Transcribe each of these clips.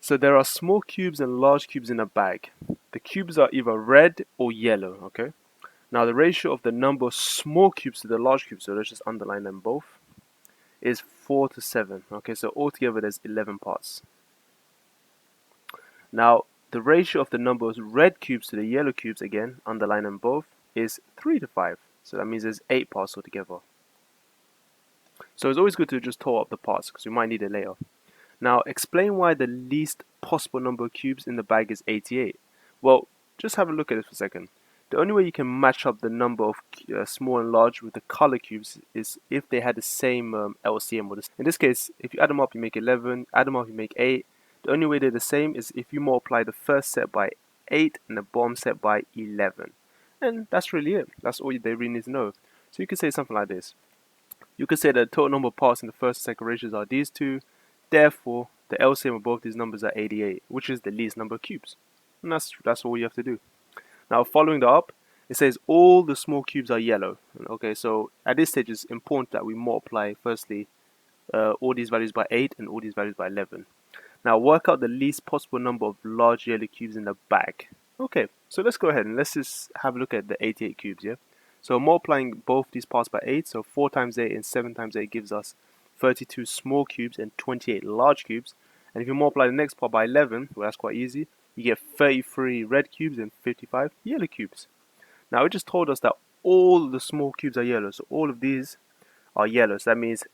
So there are small cubes and large cubes in a bag. The cubes are either red or yellow, okay? Now the ratio of the number of small cubes to the large cubes, so let's just underline them both, is 4 to 7. Okay, so altogether there's 11 parts. Now the ratio of the number of red cubes to the yellow cubes, again, underline them both, is 3 to 5. So that means there's 8 parts altogether. So it's always good to just total up the parts because we might need it later. Now explain why the least possible number of cubes in the bag is 88. Well, just have a look at it for a second. The only way you can match up the number of small and large with the color cubes is if they had the same LCM. In this case, if you add them up, you make 11, add them up, you make 8. The only way they're the same is if you multiply the first set by 8 and the bottom set by 11. And that's really it. That's all they really need to know. So you could say something like this. You could say that the total number of parts in the first and second ratios are these two. Therefore, the LCM of both these numbers are 88, which is the least number of cubes. And that's all you have to do. Now, following that up, it says all the small cubes are yellow. Okay, so at this stage, it's important that we multiply, firstly, all these values by 8 and all these values by 11. Now, work out the least possible number of large yellow cubes in the bag. Okay, so let's go ahead and let's just have a look at the 88 cubes, yeah? So multiplying both these parts by 8, so 4 times 8 and 7 times 8 gives us 32 small cubes and 28 large cubes. And if you multiply the next part by 11, well, that's quite easy. You get 33 red cubes and 55 yellow cubes. Now it just told us that all the small cubes are yellow, so all of these are yellow. So that means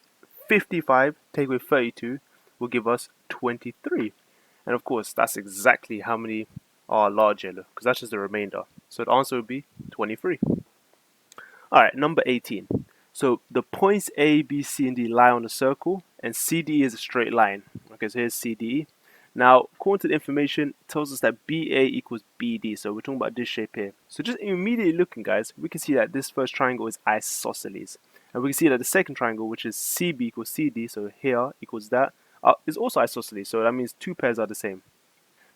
55 take away 32 will give us 23. And of course, that's exactly how many are large yellow, because that's just the remainder. So the answer would be 23. Alright, number 18. So the points A, B, C, and D lie on a circle, and CD is a straight line. Okay, so here's CDE. Now, according to the information, it tells us that BA equals BD, so we're talking about this shape here. So just immediately looking, guys, we can see that this first triangle is isosceles. And we can see that the second triangle, which is CB equals CD, so here equals that, is also isosceles, so that means two pairs are the same.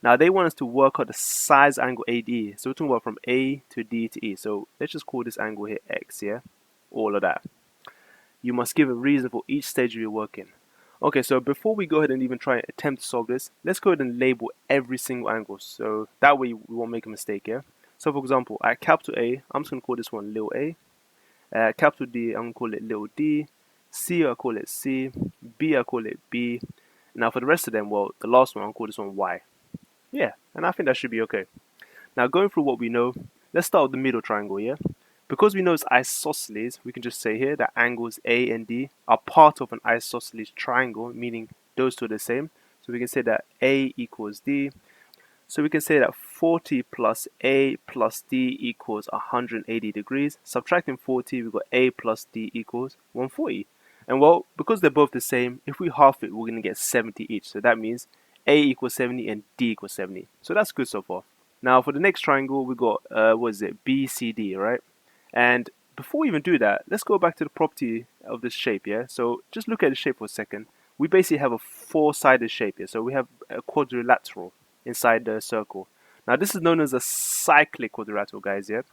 Now, they want us to work out the size angle AD, so we're talking about from A to D to E. So let's just call this angle here X, yeah? All of that. You must give a reason for each stage you're working. Okay, so before we go ahead and even try and attempt to solve this, let's go ahead and label every single angle, so that way we won't make a mistake, yeah? So for example, at capital A, I'm just going to call this one little a. At capital D, I'm going to call it little d. C, I'll call it C. B, I'll call it B. Now for the rest of them, well, the last one, I'll call this one Y. Yeah, and I think that should be okay. Now going through what we know, let's start with the middle triangle, yeah? Because we know it's isosceles, we can just say here that angles A and D are part of an isosceles triangle, meaning those two are the same. So we can say that A equals D. So we can say that 40 plus A plus D equals 180 degrees. Subtracting 40, we've got A plus D equals 140. And well, because they're both the same, if we half it, we're going to get 70 each. So that means A equals 70 and D equals 70. So that's good so far. Now for the next triangle, we got, BCD, right? And before we even do that, let's go back to the property of this shape, yeah? So just look at the shape for a second. We basically have a four-sided shape here. So we have a quadrilateral inside the circle. Now this is known as a cyclic quadrilateral, guys, yeah?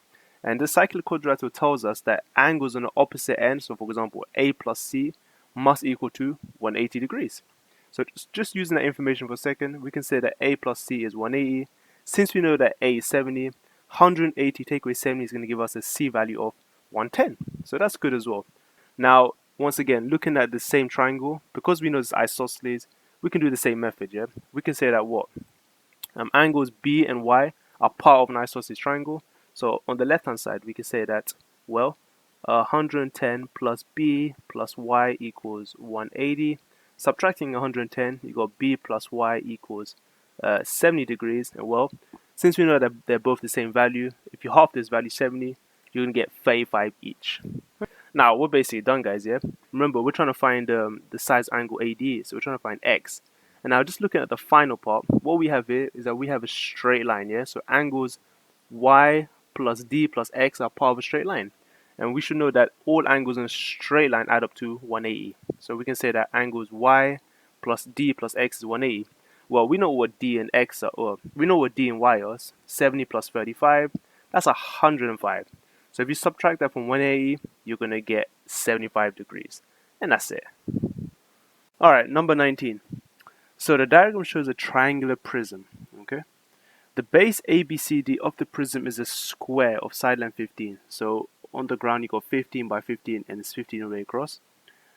And the cyclic quadrilateral tells us that angles on the opposite end, so for example, A plus C must equal to 180 degrees. So just using that information for a second, we can say that A plus C is 180. Since we know that A is 70, 180 take away 70 is going to give us a C value of 110. So that's good as well. Now, once again, looking at the same triangle, because we know it's isosceles, we can do the same method, yeah? We can say that what? Angles B and Y are part of an isosceles triangle. So on the left-hand side, we can say that, well, 110 plus B plus Y equals 180. Subtracting 110, you got B plus Y equals 70 degrees. And well, since we know that they're both the same value, if you half this value 70, you're going to get 35 each. Now, we're basically done, guys, yeah? Remember, we're trying to find the size angle AD, so we're trying to find X. And now, just looking at the final part, what we have here is that we have a straight line, yeah? So angles Y plus D plus X are part of a straight line. And we should know that all angles in a straight line add up to 180. So we can say that angles Y plus D plus X is 180. Well, we know what D and X are, or we know what D and Y are. 70 plus 35, that's 105. So if you subtract that from 180, you're going to get 75 degrees. And that's it. Alright, number 19. So the diagram shows a triangular prism. Okay. The base ABCD of the prism is a square of side length 15. So on the ground you got 15 by 15 and it's 15 all the way across.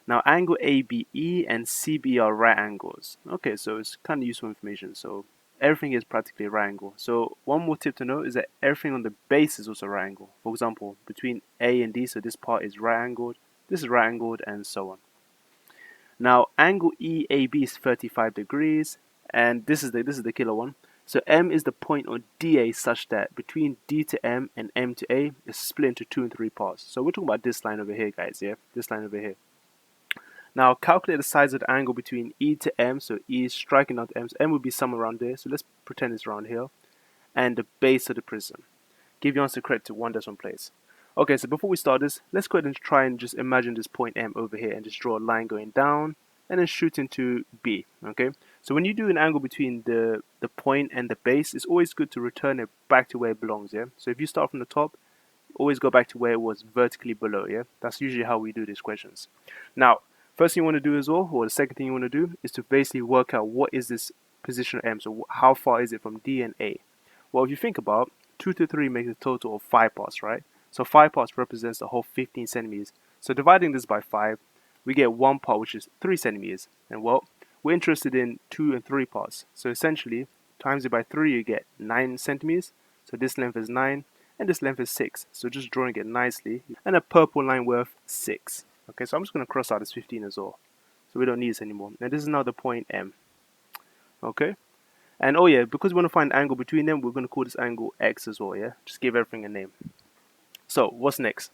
Now angle ABE and CB are right angles. Okay, so it's kind of useful information. So everything is practically a right angle. So one more tip to note is that everything on the base is also right angle. For example, between A and D, so this part is right angled, this is right angled, and so on. Now angle EAB is 35 degrees, and this is the killer one. So M is the point on DA such that between D to M and M to A is split into 2 and 3 parts. So we're talking about this line over here, guys, yeah? This line over here. Now calculate the size of the angle between E to M, so E is striking out M, so M would be somewhere around there, so let's pretend it's around here, and the base of the prism. Give your answer correct to 1 decimal place. Okay, so before we start this, let's go ahead and try and just imagine this point M over here and just draw a line going down and then shoot into B, okay? So when you do an angle between the point and the base, it's always good to return it back to where it belongs, yeah? So if you start from the top, always go back to where it was vertically below, yeah? That's usually how we do these questions. Now, first thing you want to do as well, or the second thing you want to do, is to basically work out what is this position of M. So how far is it from D and A? Well, if you think about 2 to 3 makes a total of 5 parts, right? So 5 parts represents the whole 15 centimeters. So dividing this by 5, we get 1 part, which is 3 centimeters. And well, we're interested in 2 and 3 parts. So essentially, times it by 3, you get 9 centimeters. So this length is 9, and this length is 6. So just drawing it nicely, and a purple line worth 6. Okay, so I'm just going to cross out this 15 as well. So we don't need this anymore. And this is now the point M. Okay? And oh yeah, because we want to find an angle between them, we're going to call this angle X as well, yeah? Just give everything a name. So, what's next?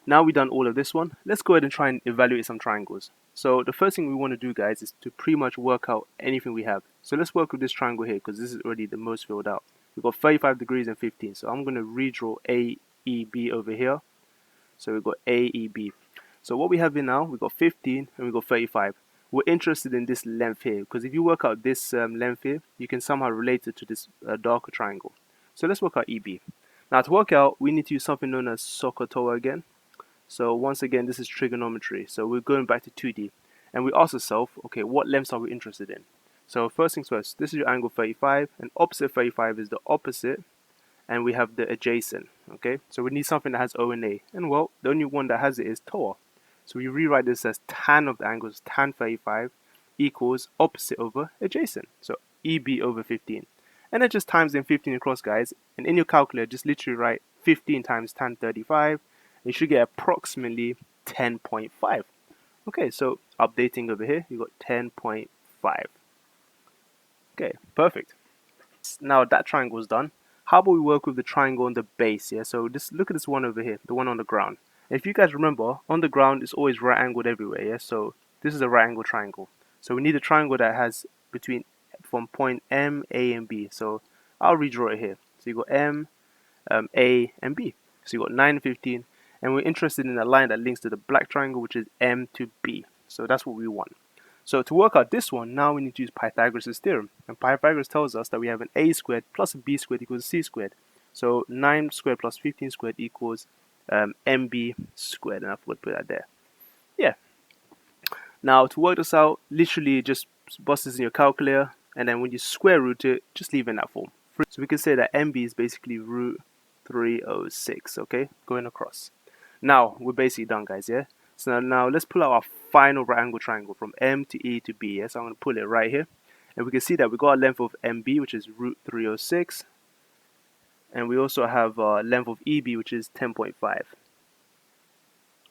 Now we've done all of this one, let's go ahead and try and evaluate some triangles. So the first thing we want to do, guys, is to pretty much work out anything we have. So let's work with this triangle here, because this is already the most filled out. We've got 35 degrees and 15. So I'm going to redraw AEB over here. So we've got AEB. So what we have here now, we've got 15 and we've got 35. We're interested in this length here, because if you work out this length here, you can somehow relate it to this darker triangle. So let's work out EB. Now to work out, we need to use something known as SOHCAHTOA again. So once again, this is trigonometry. So we're going back to 2D. And we ask ourselves, okay, what lengths are we interested in? So first things first, this is your angle 35, and opposite 35 is the opposite, and we have the adjacent, okay? So we need something that has O and A. And well, the only one that has it is TOA. So we rewrite this as tan of the angles, tan 35 equals opposite over adjacent. So EB over 15. And then just times in 15 across, guys. And in your calculator, just literally write 15 times tan 35. And you should get approximately 10.5. Okay, so updating over here, you got 10.5. Okay, perfect. Now that triangle is done. How about we work with the triangle on the base? Yeah, so just look at this one over here, the one on the ground. If you guys remember, on the ground it's always right angled everywhere, yeah? So this is a right angle triangle. So we need a triangle that has between from point M, A, and B. So I'll redraw it here. So you got M, A, and B. So you got 9 and 15. And we're interested in a line that links to the black triangle, which is M to B. So that's what we want. So to work out this one, now we need to use Pythagoras Theorem. And Pythagoras tells us that we have an A squared plus a B squared equals C squared. So 9 squared plus 15 squared equals MB squared, and I forgot to put that there. Yeah. Now to work this out, literally just bust this in your calculator, and then when you square root it, just leave it in that form. So we can say that MB is basically root 306, okay, going across. Now we're basically done, guys, yeah? So now let's pull out our final right angle triangle from M to E to B, yeah? So I'm going to pull it right here, and we can see that we got a length of MB, which is root 306. And we also have length of EB, which is 10.5.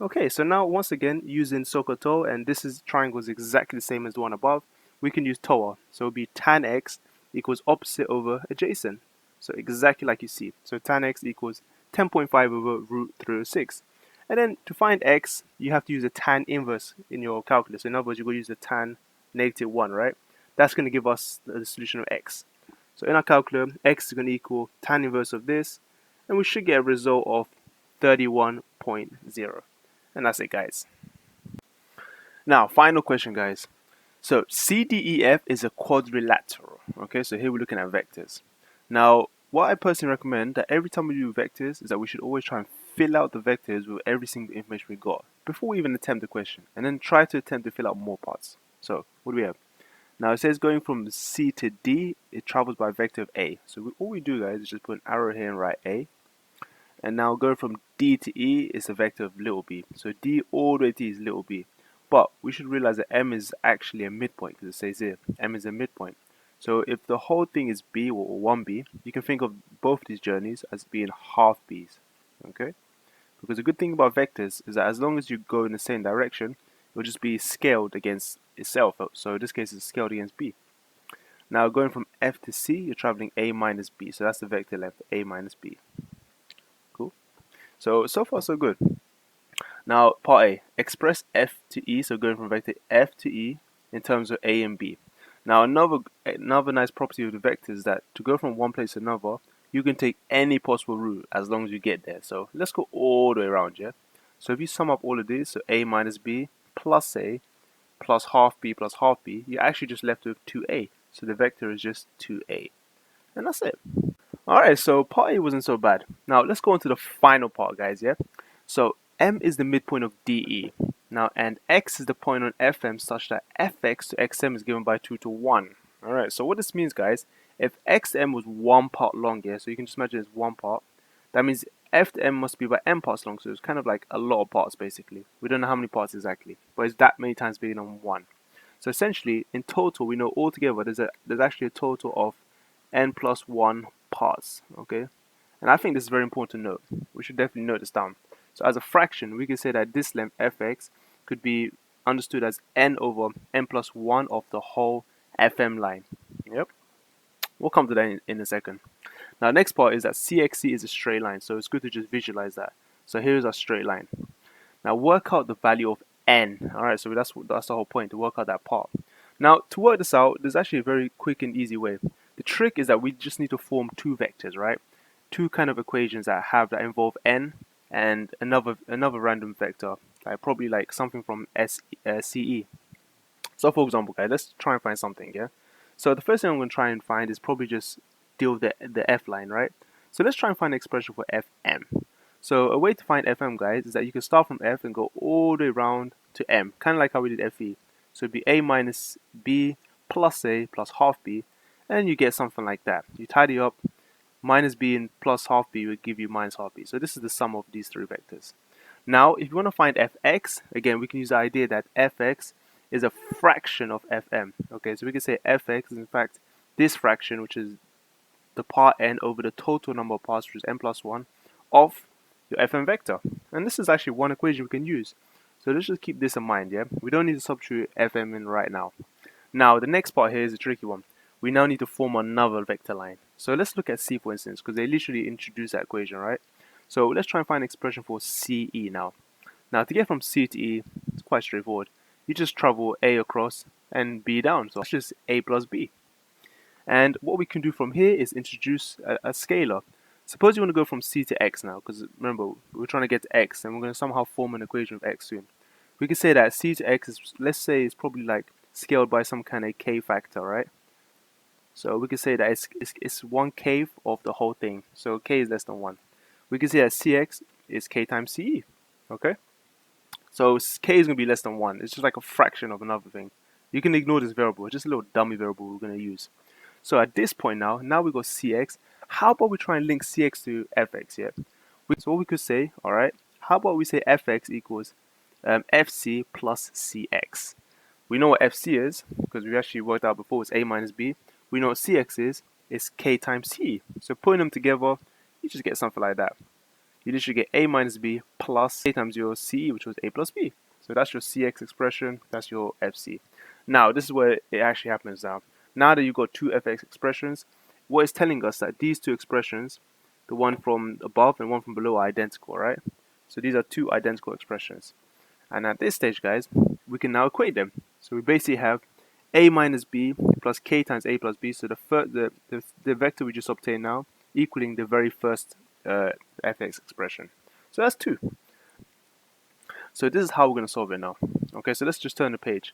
Okay, so now once again, using SOHCAHTOA, and this is triangle is exactly the same as the one above, we can use TOA. So it will be tan x equals opposite over adjacent. So exactly like you see. So tan x equals 10.5 over root 306. And then to find x, you have to use a tan inverse in your calculus. So in other words, you're going to use the tan -1, right? That's going to give us the solution of x. So in our calculator, x is going to equal tan inverse of this, and we should get a result of 31.0. And that's it, guys. Now, final question, guys. So CDEF is a quadrilateral. Okay, so here we're looking at vectors. Now, what I personally recommend that every time we do vectors is that we should always try and fill out the vectors with every single information we got before we even attempt the question, and then try to attempt to fill out more parts. So what do we have? Now it says going from C to D, it travels by a vector of A. So all we do, guys, is just put an arrow here and write A. And now going from D to E is a vector of little b. So D all the way to E is little b. But we should realize that M is actually a midpoint, because it says here, M is a midpoint. So if the whole thing is B or 1b, you can think of both these journeys as being half b's. Okay? Because the good thing about vectors is that as long as you go in the same direction, it will just be scaled against itself. So in this case, it's scaled against b. Now going from F to C, you're traveling A minus B. So that's the vector length, A minus B. Cool. So far so good. Now part A, express F to E. So going from vector F to E in terms of A and B. Now another nice property of the vector is that to go from one place to another, you can take any possible route as long as you get there. So let's go all the way around, yeah? So if you sum up all of these, so A minus B plus A plus half B plus half B, you're actually just left with 2A. So the vector is just 2A. And that's it. Alright, so part A wasn't so bad. Now let's go on to the final part, guys, yeah? So M is the midpoint of DE. Now, and X is the point on FM such that Fx to XM is given by 2 to 1. Alright, so what this means, guys, if X to M was one part long, yeah, so you can just imagine it's one part, that means F to M must be by M parts long, so it's kind of like a lot of parts, basically. We don't know how many parts exactly, but it's that many times bigger than 1. So essentially, in total, we know altogether there's actually a total of n plus 1 parts, okay? And I think this is very important to note. We should definitely note this down. So as a fraction, we can say that this length fx could be understood as n over n plus 1 of the whole FM line. Yep. We'll come to that in a second. Now, next part is that CXC is a straight line, so it's good to just visualize that. So here's our straight line. Now, work out the value of n. Alright, so that's the whole point, to work out that part. Now, to work this out, there's actually a very quick and easy way. The trick is that we just need to form two vectors, right? Two kind of equations that involve n and another random vector, like probably like something from CE. So for example, guys, let's try and find something, yeah? So the first thing I'm going to try and find is probably just deal with the f line, right? So let's try and find an expression for fm. So a way to find fm, guys, is that you can start from f and go all the way around to m, kind of like how we did fe. So it'd be a minus b plus a plus half b, and you get something like that. You tidy up, minus b and plus half b will give you minus half b. So this is the sum of these three vectors. Now, if you want to find fx, again, we can use the idea that fx is a fraction of fm. Okay, so we can say fx is in fact this fraction, which is the part n over the total number of parts, which is n plus 1, of your fm vector. And this is actually one equation we can use. So let's just keep this in mind, yeah? We don't need to substitute fm in right now. Now, the next part here is a tricky one. We now need to form another vector line. So let's look at C, for instance, because they literally introduced that equation, right? So let's try and find an expression for CE now. Now, to get from C to E, it's quite straightforward. You just travel A across and B down. So that's just A plus B. And what we can do from here is introduce a scalar. Suppose you want to go from C to X now, because remember, we're trying to get to X, and we're going to somehow form an equation of X soon. We can say that C to X is, let's say, it's probably like scaled by some kind of K factor, right? So we can say that it's 1k of the whole thing. So k is less than 1. We can say that cx is k times ce. Okay? So k is going to be less than 1. It's just like a fraction of another thing. You can ignore this variable. It's just a little dummy variable we're going to use. So at this point now we got cx. How about we try and link cx to fx, yeah? So what we could say, alright, how about we say fx equals fc plus cx. We know what fc is, because we actually worked out before, it's a minus b. We know what cx is, it's k times c. So putting them together, you just get something like that. You literally get a minus b plus a times your c, which was a plus b. So that's your cx expression, that's your fc. Now, this is where it actually happens now. Now that you've got two fx expressions, what it's telling us that these two expressions, the one from above and one from below, are identical, right? So these are two identical expressions. And at this stage, guys, we can now equate them. So we basically have a minus b plus k times a plus b. So the vector we just obtained now equaling the very first fx expression. So that's 2. So this is how we're going to solve it now. Okay, so let's just turn the page.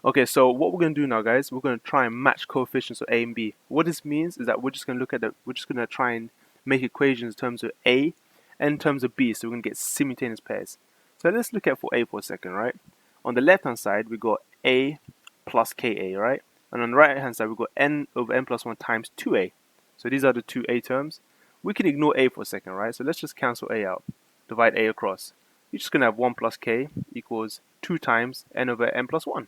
Okay, so what we're going to do now, guys, we're going to try and match coefficients of a and b. What this means is that we're just going to try and make equations in terms of a n terms of b, so we're going to get simultaneous pairs. So let's look at for a for a second, right? On the left hand side, we got a plus ka, right? And on the right hand side, we've got n over n plus 1 times 2a. So these are the two a terms. We can ignore a for a second, right? So let's just cancel a out. Divide a across. You're just going to have 1 plus k equals 2 times n over n plus 1.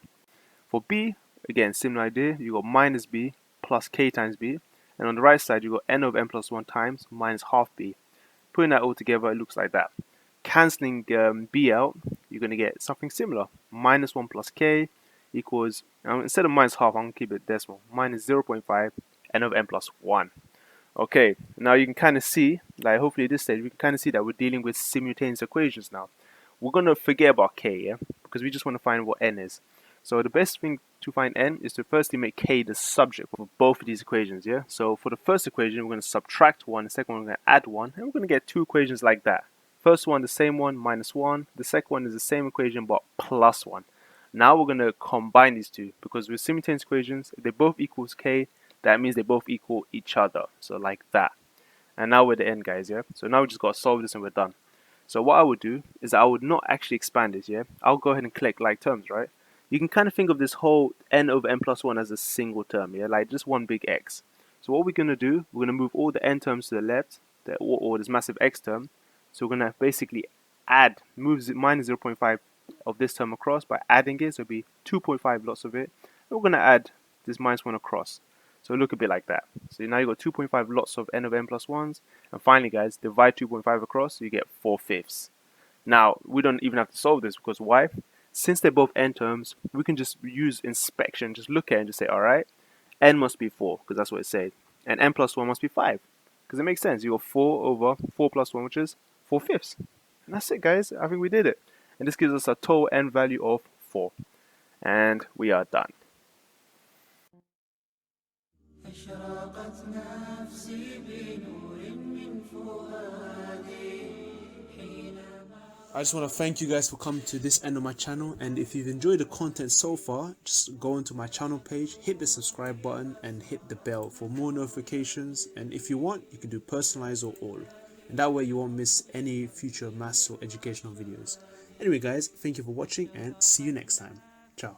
For b, again, similar idea. You got minus b plus k times b. And on the right side, you got n over n plus 1 times minus half b. Putting that all together, it looks like that. Cancelling b out, you're going to get something similar. Minus 1 plus k equals, instead of minus half, I'm going to keep it decimal. Minus 0.5 n over n plus 1. Okay, now you can kind of see, like hopefully at this stage, we can kind of see that we're dealing with simultaneous equations now. We're going to forget about k, yeah? Because we just want to find what n is. So the best thing to find n is to firstly make k the subject for both of these equations, yeah? So for the first equation, we're going to subtract 1, the second one we're going to add 1, and we're going to get two equations like that. First one, the same one, minus 1. The second one is the same equation, but plus 1. Now we're going to combine these two, because with simultaneous equations, if they both equals k, that means they both equal each other. So like that. And now we're at the end, guys, yeah? So now we just got to solve this and we're done. So what I would do is I would not actually expand this, yeah? I'll go ahead and collect like terms, right? You can kind of think of this whole n over n plus 1 as a single term, yeah? Like just one big x. So what we're going to do, we're going to move all the n terms to the left, or this massive x term. So we're going to basically move minus 0.5 of this term across by adding it. So it'll be 2.5 lots of it. And we're going to add this minus 1 across. So look a bit like that. So now you've got 2.5 lots of n over n plus 1s. And finally, guys, divide 2.5 across, so you get 4/5. Now, we don't even have to solve this, because why? Since they're both n terms, we can just use inspection, just look at it and just say, alright, n must be 4, because that's what it said. And n plus 1 must be 5, because it makes sense. You got 4 over 4 plus 1, which is 4/5. And that's it, guys. I think we did it. And this gives us a total n value of 4. And we are done. I just want to thank you guys for coming to this end of my channel, and if you've enjoyed the content so far, just go onto my channel page, hit the subscribe button and hit the bell for more notifications, and if you want, you can do personalized or all, and that way you won't miss any future maths or educational videos. Anyway guys, thank you for watching and see you next time. Ciao.